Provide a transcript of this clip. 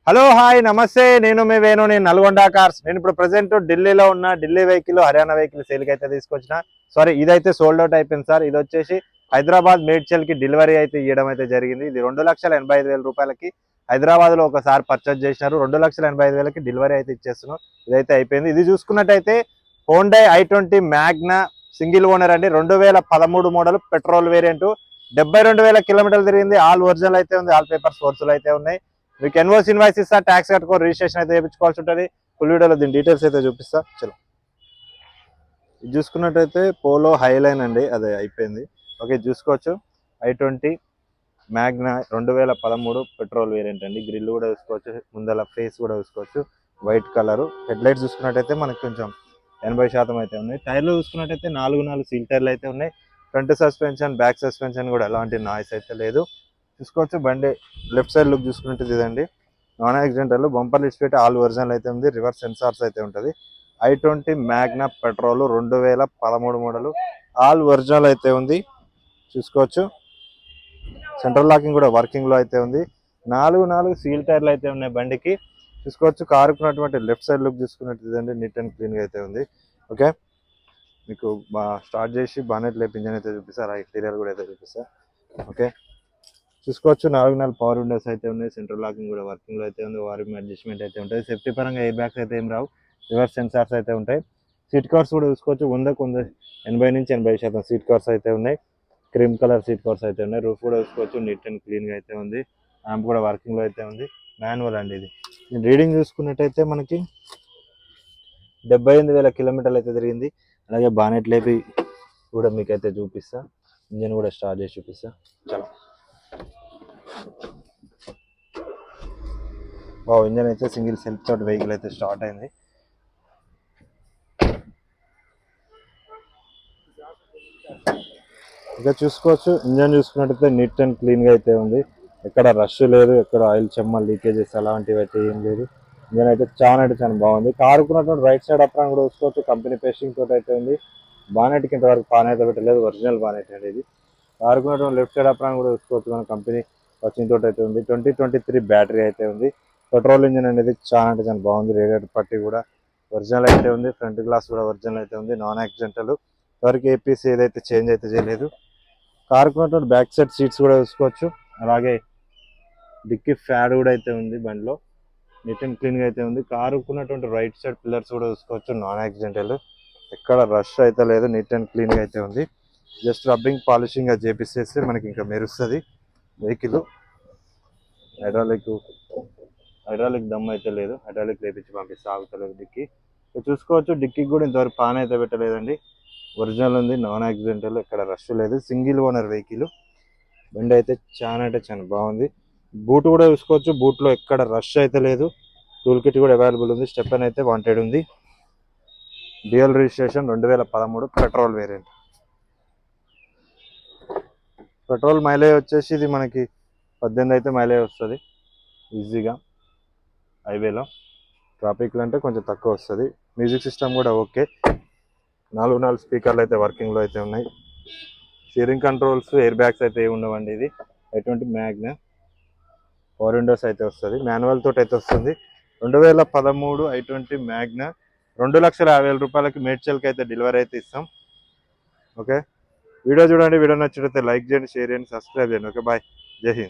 hello hi నమస్తే నేను మీ వేణు నేను నల్గొండ కార్స్ నేను ఇప్పుడు ప్రెసెంట్ ఢిల్లీలో ఉన్న ఢిల్లీ వెహికల్ హర్యానా వెహికల్ సేల్కి అయితే తీసుకొచ్చిన సారీ ఇదైతే సోల్డ్ అవుట్ అయిపోయింది సార్ ఇది వచ్చేసి హైదరాబాద్ మేడ్చల్కి డెలివరీ అయితే ఇవ్వడం అయితే జరిగింది ఇది 2,85,000 రూపాయలకి హైదరాబాద్లో ఒకసారి పర్చేజ్ చేసినారు 2,85,000కి డెలివరీ అయితే ఇచ్చేస్తున్నాం ఇదైతే అయిపోయింది ఇది చూసుకున్నట్టయితే Honda i20 Magna single owner అండి 2013 మోడల్ పెట్రోల్ వేరియంట్ 72,000 కిలోమీటర్లు తిరిగింది ఆల్ ఒరిజినల్ అయితే ఉంది ఆల్ పేపర్స్ ఫోర్సులు అయితే ఉన్నాయి మీకు ఎన్ఓసి ఇన్వాయిస్ ఇస్తా ట్యాక్స్ కట్టుకో రిజిస్ట్రేషన్ అయితే చేయించుకోవాల్సి ఉంటుంది ఫుల్ వీడియోలో దీని డీటెయిల్స్ అయితే చూపిస్తా చలో ఇది చూసుకున్నట్టయితే పోలో హైలైన్ అండి అదే అయిపోయింది ఓకే చూసుకోవచ్చు i20 మ్యాగ్నా 2013 పెట్రోల్ వేరియంట్ అండి గ్రిల్ కూడా చూసుకోవచ్చు ముందల ఫేస్ కూడా చూసుకోవచ్చు వైట్ కలర్ హెడ్ లైట్స్ చూసుకున్నట్టయితే మనకు కొంచెం 80% అయితే ఉన్నాయి టైర్లు చూసుకున్నట్టయితే 4 సీల్ టైర్లు అయితే ఉన్నాయి ఫ్రంట్ సస్పెన్షన్ బ్యాక్ సస్పెన్షన్ కూడా ఎలాంటి నాయిస్ అయితే లేదు చూసుకోవచ్చు బండి లెఫ్ట్ సైడ్ లుక్ చూసుకున్నట్టు ఇదండి నాన్ యాక్సిడెంటల్ బంపర్ లిస్ట్ పెట్టి ఆల్ ఒరిజినల్ అయితే ఉంది రివర్స్ సెన్సార్స్ అయితే ఉంటుంది i20 Magna petrol 2013 model all original అయితే ఉంది చూసుకోవచ్చు సెంట్రల్ లాకింగ్ కూడా వర్కింగ్ లో అయితే ఉంది 4 సీల్ టైర్లు అయితే ఉన్నాయి బండికి చూసుకోవచ్చు కారుకున్నటువంటి లెఫ్ట్ సైడ్ లుక్ చూసుకున్నట్టు ఇదండి నీట్ అండ్ క్లీన్ గా అయితే ఉంది ఓకే మీకు స్టార్ట్ చేసి బానెట్ లేపు ఇంజన్ అయితే చూపిస్తారు ఇంటీరియర్ కూడా అయితే చూపిస్తా ఓకే చూసుకోవచ్చు 4 పవర్ విండోస్ అయితే ఉన్నాయి సెంట్రల్ లాకింగ్ కూడా వర్కింగ్ లో అయితే ఉంది వారింగ్ అడ్జస్ట్మెంట్ అయితే ఉంటుంది సేఫ్టీ పరంగా ఎయిర్ బ్యాగ్స్ అయితే ఏం రావు రివర్స్ సెన్సార్స్ అయితే ఉంటాయి సీట్ కవర్స్ కూడా చూసుకోవచ్చు 80 నుంచి 80% సీట్ కవర్స్ అయితే ఉన్నాయి క్రీమ్ కలర్ సీట్ కవర్స్ అయితే ఉన్నాయి రూఫ్ కూడా చూసుకోవచ్చు నీట్ అండ్ క్లీన్ గా అయితే ఉంది ల్యాంప్ కూడా వర్కింగ్ లో అయితే ఉంది మాన్యువల్ అండి ఇది రీడింగ్ చూసుకున్నట్టయితే మనకి 78,000 కిలోమీటర్లు అయితే తిరిగింది అలాగే బానెట్ లేపి కూడా మీకైతే చూపిస్తా ఇంజన్ కూడా స్టార్ట్ చేసి చూపిస్తా చాలా ఇంజన్ అయితే సింగిల్ సెల్ఫ్ తోటి వెహికల్ అయితే స్టార్ట్ అయింది ఇక చూసుకోవచ్చు ఇంజన్ చూసుకున్నట్టయితే నీట్ అండ్ క్లీన్ గా అయితే ఉంది ఎక్కడ రష్ లేదు ఎక్కడ ఆయిల్ చెమ్మ లీకేజెస్ అలాంటివి అయితే ఏం లేదు ఇంజన్ అయితే చాలా బాగుంది కారుకున్నటువంటి రైట్ సైడ్ అప్రాన్ కూడా చూసుకోవచ్చు కంపెనీ పేస్టింగ్ తోటి అయితే ఉంది బానెట్కి ఇంతవరకు పాన్ అయితే పెట్టలేదు ఒరిజినల్ బానెట్ అండి ఇది కారుకున్నటువంటి లెఫ్ట్ సైడ్ అప్రాన్ కూడా చూసుకోవచ్చు మన కంపెనీ వచ్చిన తోటి అయితే ఉంది 2023 బ్యాటరీ అయితే ఉంది పెట్రోల్ ఇంజిన్ అనేది చాలా బాగుంది రేడియేటర్ పట్టి కూడా ఒరిజినల్ అయితే ఉంది ఫ్రంట్ గ్లాస్ కూడా ఒరిజినల్ అయితే ఉంది నాన్ యాక్సిడెంటల్ ఎవరికి ఏపీసీ ఏదైతే చేంజ్ అయితే చేయలేదు కారుకున్నటువంటి బ్యాక్ సైడ్ సీట్స్ కూడా చూసుకోవచ్చు అలాగే డిక్కీ ఫ్యాడ్ కూడా అయితే ఉంది బండిలో నీట్ అండ్ క్లీన్ గా అయితే ఉంది కారుకున్నటువంటి రైట్ సైడ్ పిల్లర్స్ కూడా చూసుకోవచ్చు నాన్ యాక్సిడెంటల్ ఎక్కడ రష్ అయితే లేదు నీట్ అండ్ క్లీన్ గా అయితే ఉంది జస్ట్ రబ్బింగ్ పాలిషింగ్ గా చేపిస్తే మనకి ఇంకా మెరుస్తుంది వెహికల్ హైడ్రాలిక్ దమ్ అయితే లేదు హైడ్రాలిక్ లేపించి పంపిస్తే ఆగుతలేదు డిక్కీ చూసుకోవచ్చు డిక్కీకి కూడా ఇంతవరకు పాన్ అయితే పెట్టలేదండి ఒరిజినల్ ఉంది నాన్ యాక్సిడెంటల్ ఎక్కడ రష్ లేదు సింగిల్ ఓనర్ వెహికల్ బండి అయితే చాలా బాగుంది బూట్ కూడా చూసుకోవచ్చు బూట్ లో ఎక్కడ రష్ అయితే లేదు టూల్ కిట్ కూడా అవైలబుల్ ఉంది స్టెప్ అయితే వాంటెడ్ ఉంది dual registration 2013 petrol variant petrol mileage వచ్చేసి ఇది మనకి 18 అయితే మైలేజ్ వస్తుంది ఈజీగా హైవేలో ట్రాఫిక్లో అంటే కొంచెం తక్కువ వస్తుంది మ్యూజిక్ సిస్టమ్ కూడా ఓకే 4 స్పీకర్లు అయితే వర్కింగ్లో అయితే ఉన్నాయి స్టీరింగ్ కంట్రోల్స్ ఎయిర్ బ్యాగ్స్ అయితే ఏమి ఉండవండి ఇది i20 మ్యాగ్నా పవర్ విండోస్ అయితే వస్తుంది మాన్యువల్ తోటి అయితే వస్తుంది 2013 i20 మ్యాగ్నా 2,50,000 రూపాయలకి మేడ్చల్కి అయితే డెలివరీ అయితే ఇస్తాం ఓకే వీడియో చూడండి వీడియో నచ్చినట్లయితే లైక్ చేయండి షేర్ చేయండి సబ్స్క్రైబ్ చేయండి ఓకే బాయ్ జై హింద్